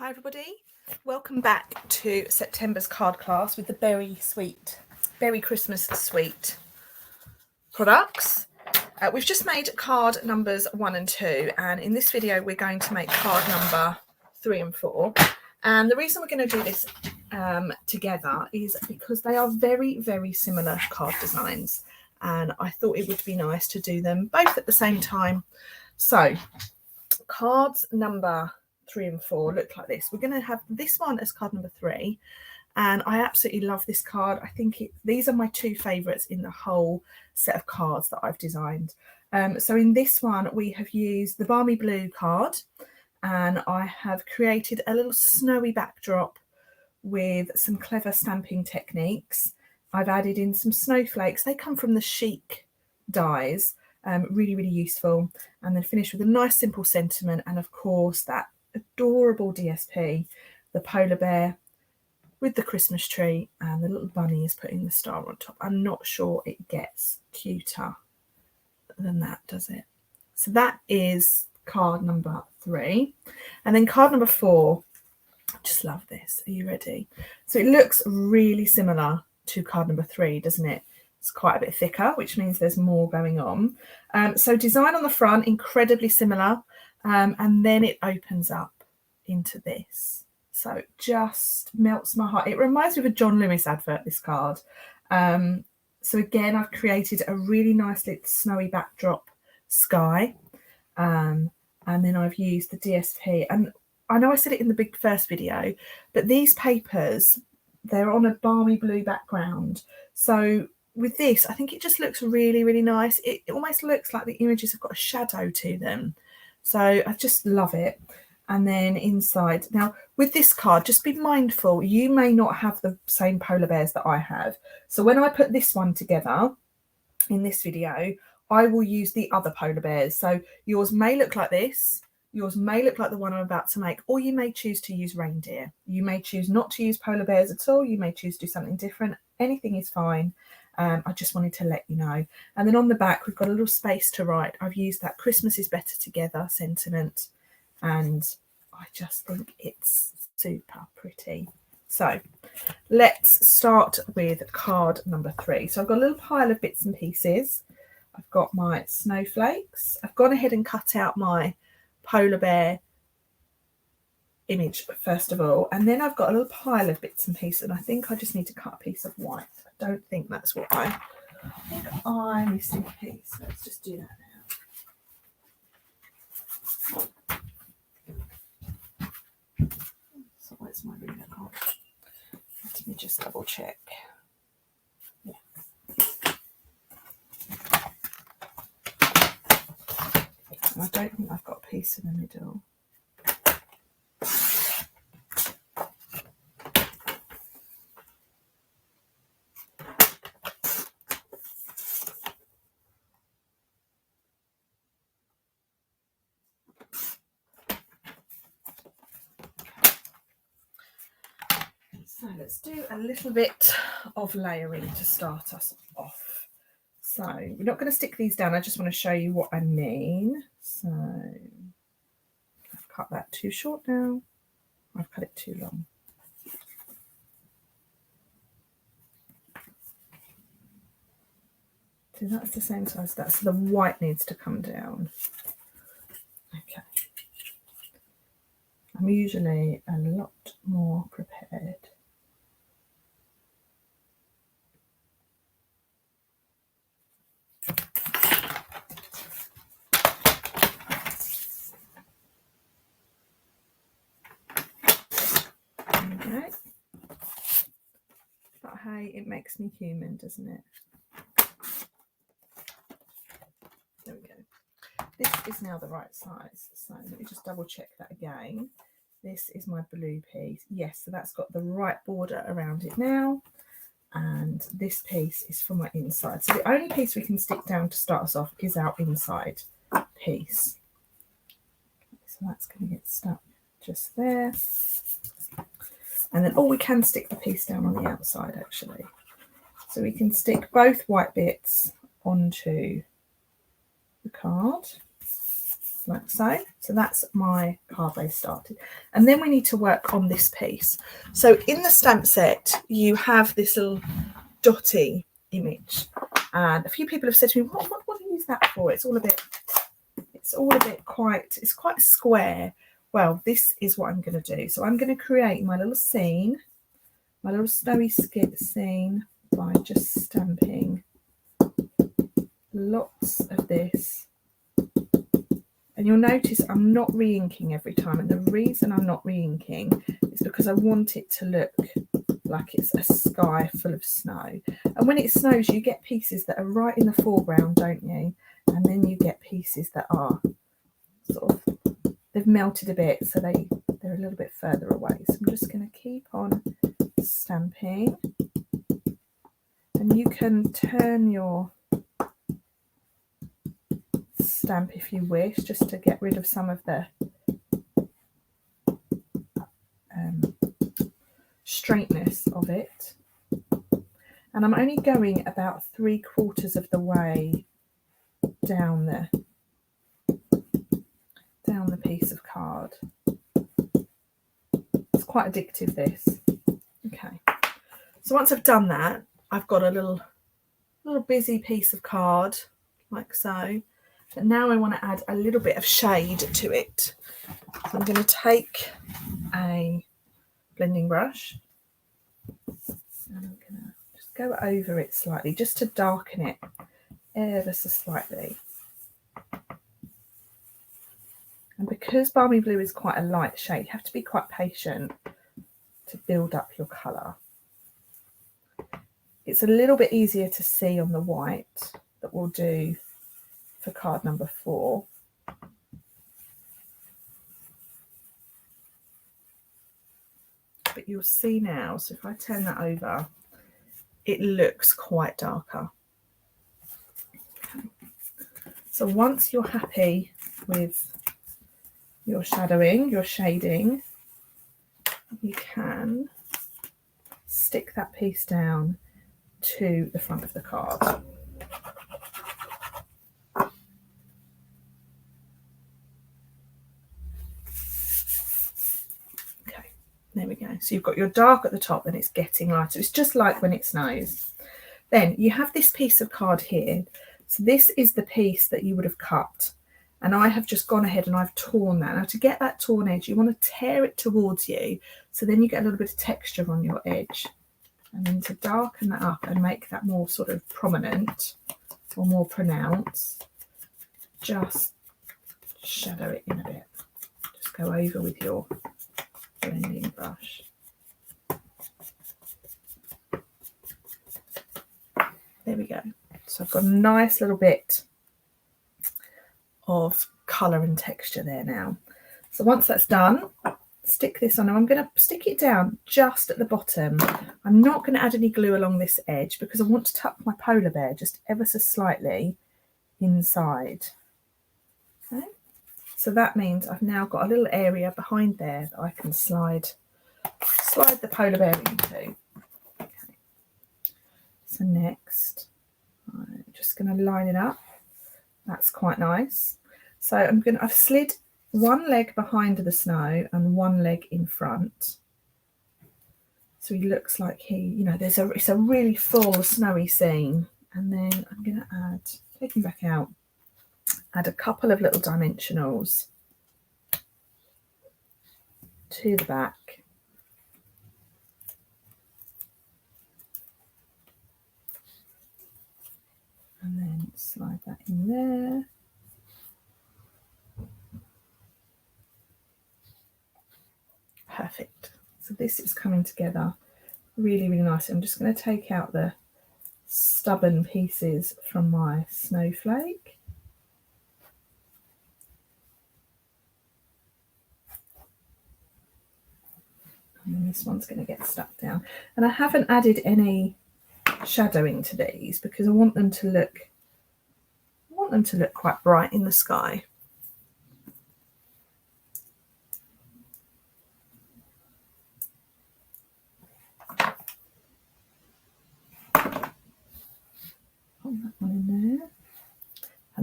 Hi everybody, welcome back to September's card class with the Beary Christmas Suite products. We've just made card numbers 1 and 2, and in this video we're going to make card number 3 and 4. And the reason we're going to do this together is because they are very, very similar card designs, and I thought it would be nice to do them both at the same time. So cards number 3 and 4 look like this. We're going to have this one as card number 3, and I absolutely love this card. I think these are my two favourites in the whole set of cards that I've designed. So in this one we have used the Balmy Blue card, and I have created a little snowy backdrop with some clever stamping techniques. I've added in some snowflakes. They come from the Chic dies. Really, really useful. And then finish with a nice simple sentiment, and of course that adorable DSP, the polar bear with the Christmas tree, and the little bunny is putting the star on top. I'm not sure it gets cuter than that, does it? So that is card number 3. And then card number 4, I just love this. Are you ready? So it looks really similar to card number 3, doesn't it? It's quite a bit thicker, which means there's more going on. So design on the front, incredibly similar, and then it opens up into this. So it just melts my heart. It reminds me of a John Lewis advert, this card. So again, I've created a really nice little snowy backdrop sky, and then I've used the DSP. And I know I said it in the first video, but these papers, they're on a balmy blue background. So with this, I think it just looks really, really nice. It almost looks like the images have got a shadow to them. So I just love it. And then inside, now with this card, just be mindful, you may not have the same polar bears that I have. So when I put this one together in this video, I will use the other polar bears. So yours may look like this. Yours may look like the one I'm about to make, or you may choose to use reindeer. You may choose not to use polar bears at all. You may choose to do something different. Anything is fine. I just wanted to let you know. And then on the back, we've got a little space to write. I've used that Christmas is better together sentiment, and I just think it's super pretty. So let's start with card number 3. So I've got a little pile of bits and pieces. I've got my snowflakes. I've gone ahead and cut out my polar bear image first of all, and then I've got a little pile of bits and pieces, and I think I just need to cut a piece of white. I don't think that's what I think I'm missing a piece. Let's just do that now. So where's my ruler gone? Let me just double check. Yeah. I don't think I've got a piece in the middle. So let's do a little bit of layering to start us off. So we're not going to stick these down. I just want to show you what I mean. So I've cut that too short now. I've cut it too long. So that's the same size as that. So the white needs to come down. Okay. I'm usually a lot more prepared. Okay. But hey, it makes me human, doesn't it? There we go. This is now the right size. So let me just double check that again. This is my blue piece. Yes, so that's got the right border around it now. And this piece is for my inside. So the only piece we can stick down to start us off is our inside piece. Okay, so that's going to get stuck just there. And then, we can stick the piece down on the outside actually. So we can stick both white bits onto the card. like so. So that's my card base started. And then we need to work on this piece. So in the stamp set, you have this little dotty image. And a few people have said to me, what do you use that for? It's quite square. Well, this is what I'm going to do. So I'm going to create my little scene, my little snowy scene by just stamping lots of this. And you'll notice I'm not re-inking every time. And the reason I'm not re-inking is because I want it to look like it's a sky full of snow. And when it snows, you get pieces that are right in the foreground, don't you? And then you get pieces that are sort of, they've melted a bit, so they're a little bit further away. So I'm just going to keep on stamping. And you can turn your stamp if you wish, just to get rid of some of the straightness of it. And I'm only going about 3/4 of the way down the piece of card. It's quite addictive, this. Okay, so once I've done that, I've got a little busy piece of card like so. But now I want to add a little bit of shade to it. So I'm going to take a blending brush and I'm going to just go over it slightly, just to darken it ever so slightly. And because Balmy Blue is quite a light shade, you have to be quite patient to build up your colour. It's a little bit easier to see on the white that we'll do for card number 4. But you'll see now, so if I turn that over, it looks quite darker. Okay. So once you're happy with your shadowing, your shading, you can stick that piece down to the front of the card. Okay, there we go. So you've got your dark at the top and it's getting lighter. It's just like when it snows. Then you have this piece of card here. So this is the piece that you would have cut. And I have just gone ahead and I've torn that. Now to get that torn edge, you want to tear it towards you. So then you get a little bit of texture on your edge. And then to darken that up and make that more sort of prominent or more pronounced, just shadow it in a bit. Just go over with your blending brush. There we go. So I've got a nice little bit of colour and texture there now. So once that's done, stick this on. Now I'm going to stick it down just at the bottom. I'm not going to add any glue along this edge because I want to tuck my polar bear just ever so slightly inside. Okay, so that means I've now got a little area behind there that I can slide the polar bear into. Okay. So next, I'm just going to line it up. That's quite nice. So I've slid one leg behind the snow and one leg in front. So he looks like it's a really full snowy scene. And then I'm going to take him back out, add a couple of little dimensionals to the back. And then slide that in there. Perfect. So this is coming together really, really nice. I'm just going to take out the stubborn pieces from my snowflake. And then this one's going to get stuck down. And I haven't added any shadowing to these because I want them to look quite bright in the sky. Put that one in there.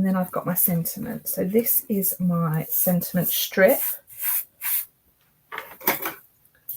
And then I've got my sentiment. So this is my sentiment strip.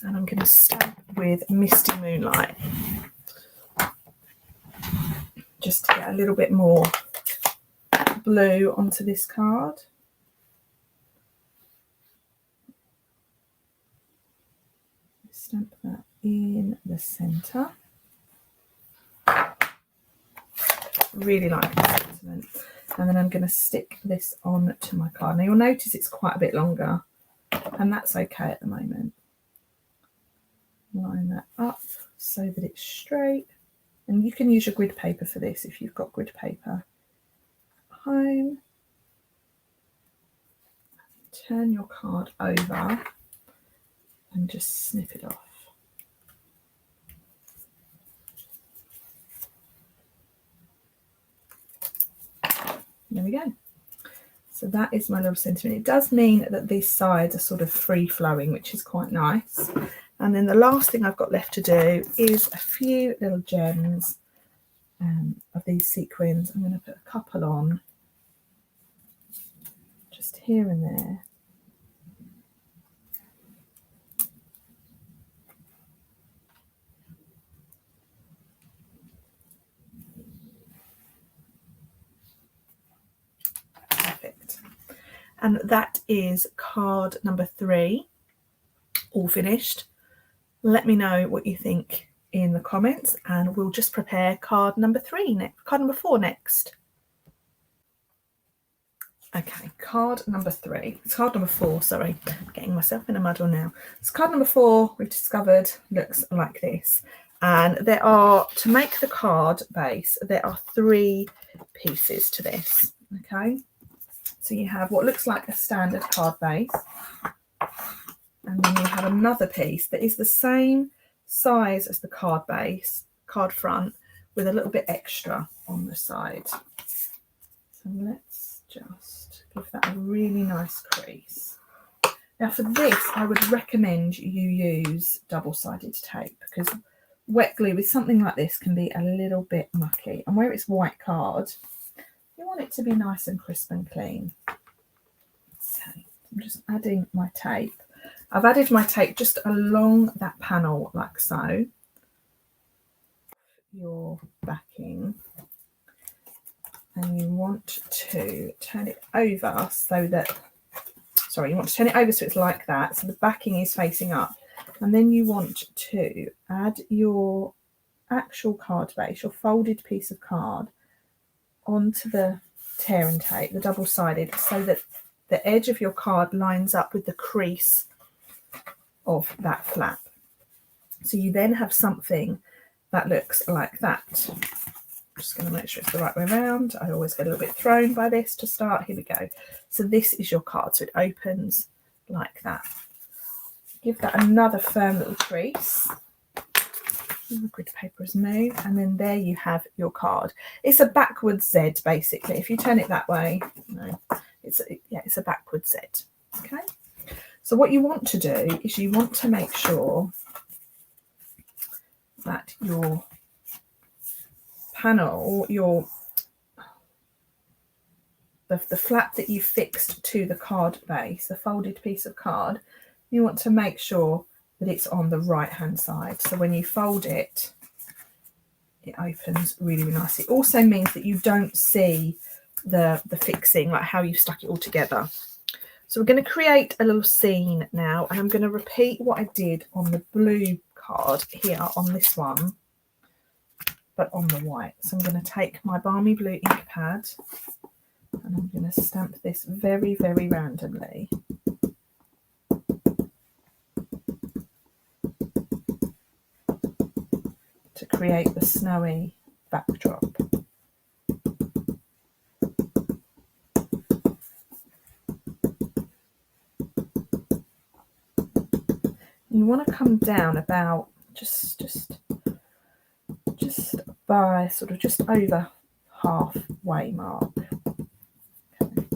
And I'm going to stamp with Misty Moonlight. Just to get a little bit more blue onto this card. Stamp that in the centre. Really like the sentiment. And then I'm going to stick this on to my card. Now you'll notice it's quite a bit longer, and that's okay at the moment. Line that up so that it's straight. And you can use your grid paper for this if you've got grid paper at home. Turn your card over and just snip it off. There we go. So that is my little sentiment. It does mean that these sides are sort of free flowing, which is quite nice. And then the last thing I've got left to do is a few little gems of these sequins. I'm going to put a couple on just here and there. Perfect. And that is card number 3, all finished. Let me know what you think in the comments, and we'll just prepare card number 3 next, card number 4 next. Okay, card number 3. It's card number 4, sorry. I'm getting myself in a muddle now. So card number 4, we've discovered, looks like this. And there are, to make the card base, there are 3 pieces to this, okay? So you have what looks like a standard card base, and then you have another piece that is the same size as the card base, card front, with a little bit extra on the side. So let's just give that a really nice crease. Now for this, I would recommend you use double-sided tape, because wet glue with something like this can be a little bit mucky. And where it's white card, you want it to be nice and crisp and clean. Okay, I'm just adding my tape. I've added my tape just along that panel like so. Your backing. And you want to turn it over so that, sorry, you want to turn it over so it's like that, so the backing is facing up. And then you want to add your actual card base, your folded piece of card, onto the tear and tape, the double-sided, so that the edge of your card lines up with the crease of that flap. So you then have something that looks like that. I'm just going to make sure it's the right way around. I always get a little bit thrown by this to start. Here we go. So this is your card. So it opens like that. Give that another firm little crease. The grid paper has moved, and then there you have your card. It's a backwards Z basically. If you turn it that way, no, it's a backwards Z. Okay. So what you want to do is you want to make sure that your panel, the flap that you fixed to the card base, the folded piece of card, you want to make sure that it's on the right hand side. So when you fold it, it opens really, really nicely. It also means that you don't see the fixing, like how you stuck it all together. So we're going to create a little scene now, and I'm going to repeat what I did on the blue card here on this one, but on the white. So I'm going to take my balmy blue ink pad, and I'm going to stamp this very, very randomly. To create the snowy backdrop. You want to come down about just by sort of just over halfway mark. Okay.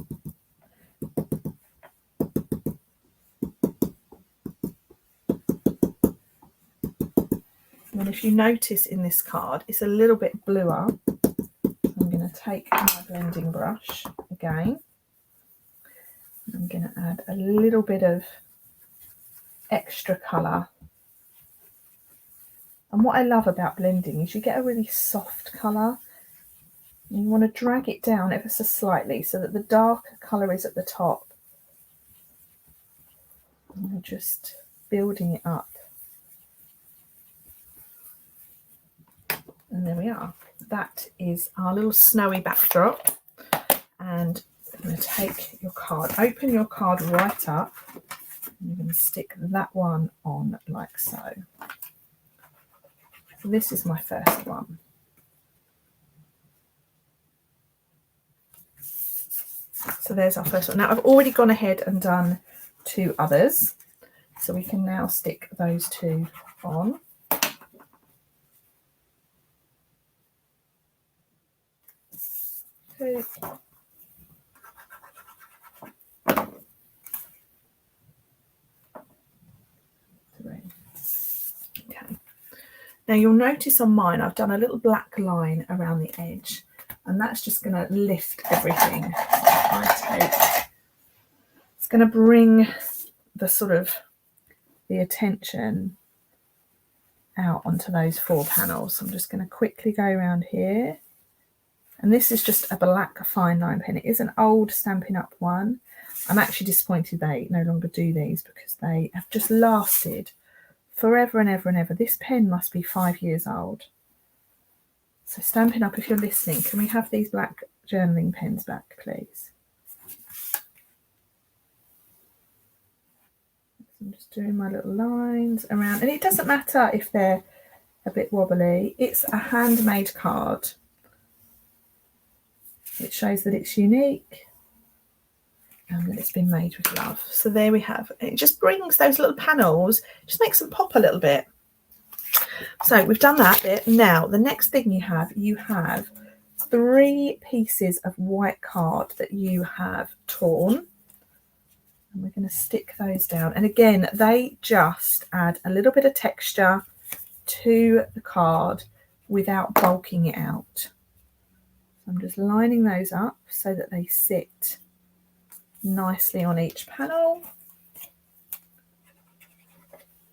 And if you notice in this card, it's a little bit bluer. I'm going going to take my blending brush again. I'm going to add a little bit of extra colour. And what I love about blending is you get a really soft colour. You want to drag it down ever so slightly so that the darker colour is at the top. And just building it up. And there we are. That is our little snowy backdrop. And I'm going to take your card, open your card right up. And you're going to stick that one on like so. This is my first one. So there's our first one. Now I've already gone ahead and done 2 others. So we can now stick those 2 on. Okay. Now you'll notice on mine I've done a little black line around the edge, and that's just going to lift everything I take. It's going to bring the sort of the attention out onto those 4 panels. So I'm just going to quickly go around here. And this is just a black fine line pen. It is an old Stampin' Up one. I'm actually disappointed they no longer do these because they have just lasted forever and ever and ever. This pen must be 5 years old. So Stampin' Up, if you're listening, can we have these black journaling pens back, please? I'm just doing my little lines around, and it doesn't matter if they're a bit wobbly. It's a handmade card. It shows that it's unique and that it's been made with love. So there we have. It just brings those little panels, just makes them pop a little bit. So we've done that bit. Now the next thing you have 3 pieces of white card that you have torn. And we're going to stick those down. And again, they just add a little bit of texture to the card without bulking it out. I'm just lining those up so that they sit nicely on each panel.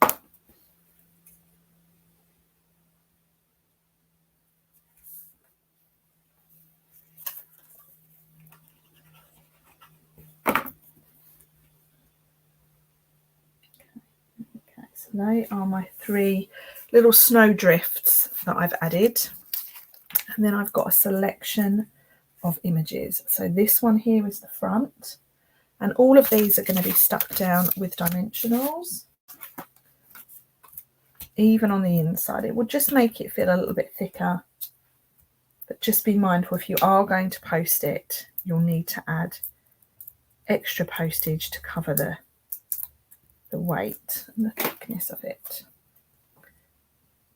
Okay, so they are my 3 little snow drifts that I've added. And then I've got a selection of images. So this one here is the front. And all of these are going to be stuck down with dimensionals. Even on the inside. It will just make it feel a little bit thicker. But just be mindful, if you are going to post it, you'll need to add extra postage to cover the weight and the thickness of it.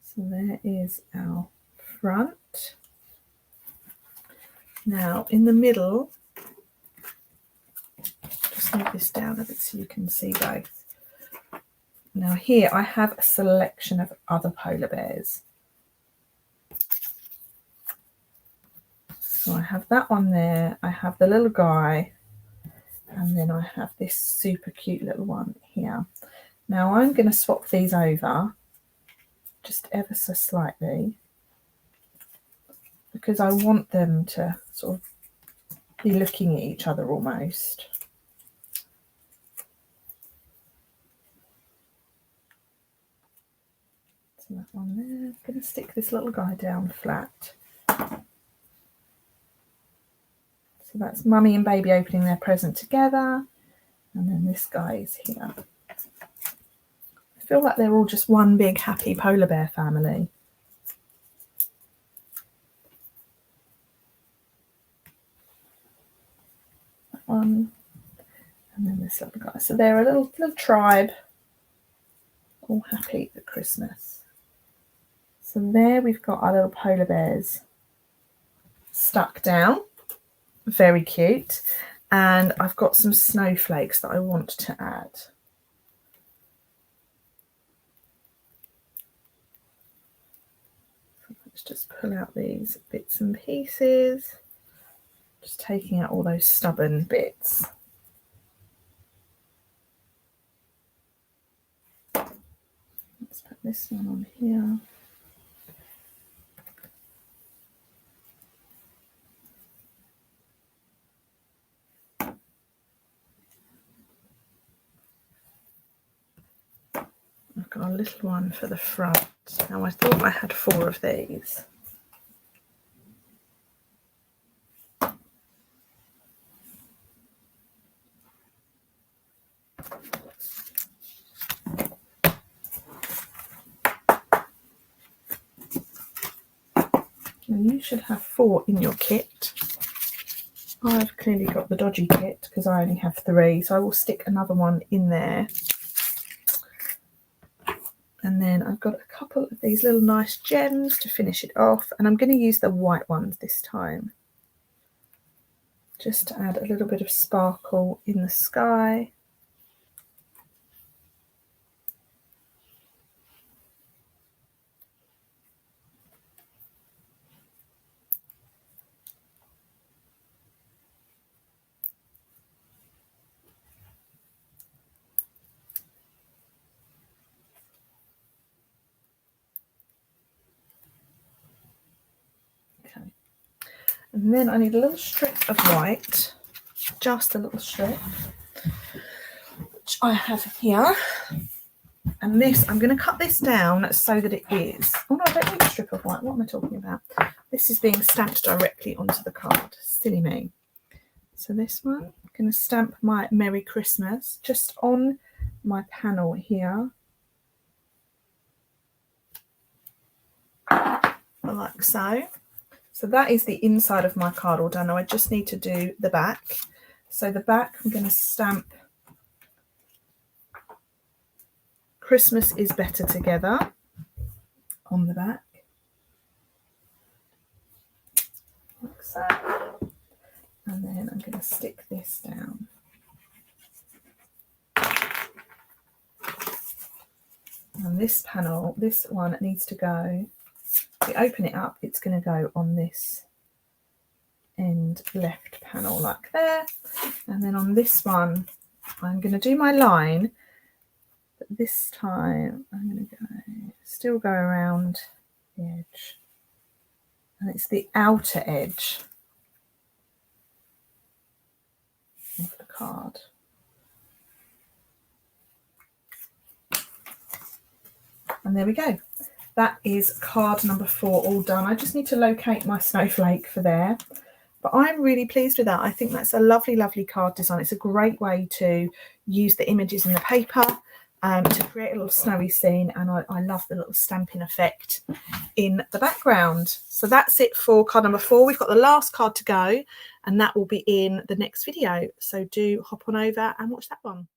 So there is our front. Now in the middle, just move this down a bit so you can see both. Now here I have a selection of other polar bears. So I have that one there, I have the little guy, and then I have this super cute little one here. Now I'm going to swap these over just ever so slightly, because I want them to sort of be looking at each other almost. So that one there, I'm going to stick this little guy down flat. So that's mummy and baby opening their present together, and then this guy is here. I feel like they're all just one big happy polar bear family. One, and then this little guy. So they're a little tribe, all happy at Christmas. So there we've got our little polar bears stuck down, very cute. And I've got some snowflakes that I want to add. So let's just pull out these bits and pieces. Just taking out all those stubborn bits. Let's put this one on here. I've got a little one for the front. Now I thought I had 4 of these. You should have 4 in your kit. I've clearly got the dodgy kit because I only have 3, so I will stick another one in there. And then I've got a couple of these little nice gems to finish it off, and I'm going to use the white ones this time, just to add a little bit of sparkle in the sky. And then I need a little strip of white, just a little strip, which I have here. And this, I'm going to cut this down so that it is, oh no, I don't need a strip of white. What am I talking about? This is being stamped directly onto the card. Silly me. So this one, I'm going to stamp my Merry Christmas just on my panel here. Like so. So that is the inside of my card all done. Now I just need to do the back. So the back, I'm going to stamp Christmas is Better Together on the back. Like so. And then I'm going to stick this down. And this panel, this one needs to go, if you open it up, it's going to go on this end left panel like there. And then on this one, I'm going to do my line, but this time I'm going to still go around the edge. And it's the outer edge of the card. And there we go. That is card number 4 all done. I just need to locate my snowflake for there. But I'm really pleased with that. I think that's a lovely, lovely card design. It's a great way to use the images in the paper to create a little snowy scene. And I love the little stamping effect in the background. So that's it for card number 4. We've got the last card to go, and that will be in the next video. So do hop on over and watch that one.